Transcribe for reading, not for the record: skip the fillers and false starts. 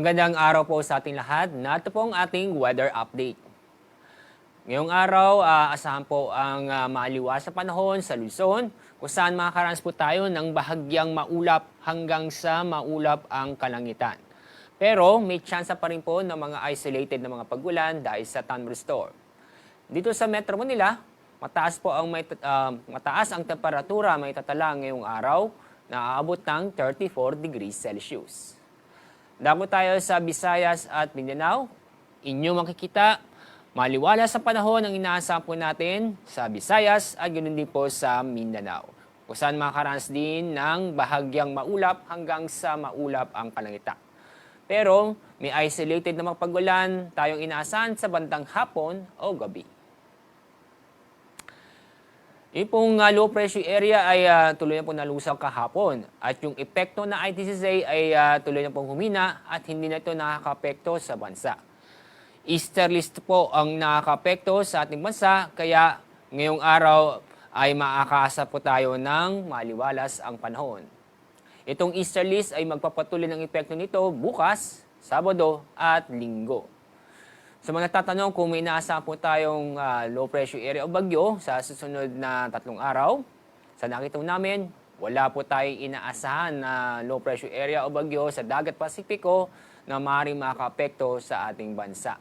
Magandang araw po sa ating lahat. Narito po ang ating weather update. Ngayong araw, asahan po ang maaliwas sa panahon sa Luzon, kung saan makakaranas po tayo ng bahagyang maulap hanggang sa maulap ang kalangitan. Pero may tsansa pa rin po ng mga isolated na mga pagulan dahil sa thunderstorm. Dito sa Metro Manila, mataas ang temperatura may tatala ngayong araw na aabot ng 34 degrees Celsius. Dako tayo sa Visayas at Mindanao. Inyo makikita, maliwalas sa panahon ang inaasahan po natin sa Visayas at ganoon din po sa Mindanao. Kung saan makakaranas din ng bahagyang maulap hanggang sa maulap ang kalangitan. Pero may isolated na mga pagulan tayong inaasahan sa bandang hapon o gabi. Yung pong low pressure area ay tuloy na pong nalusaw kahapon. At yung epekto na ITCZ ay tuloy na pong humina at hindi na ito nakaka-apekto sa bansa. Easterlist po ang nakaka-apekto sa ating bansa, kaya ngayong araw ay makakaasa po tayo ng maliwalas ang panahon. Itong easterlist ay magpapatuloy ng epekto nito bukas, Sabado at Linggo. Sa mga nagtatanong kung may inaasahan po tayong low pressure area o bagyo sa susunod na 3 araw, sa nakita namin, wala po tayong inaasahan na low pressure area o bagyo sa Dagat Pasipiko na maaaring makaapekto sa ating bansa.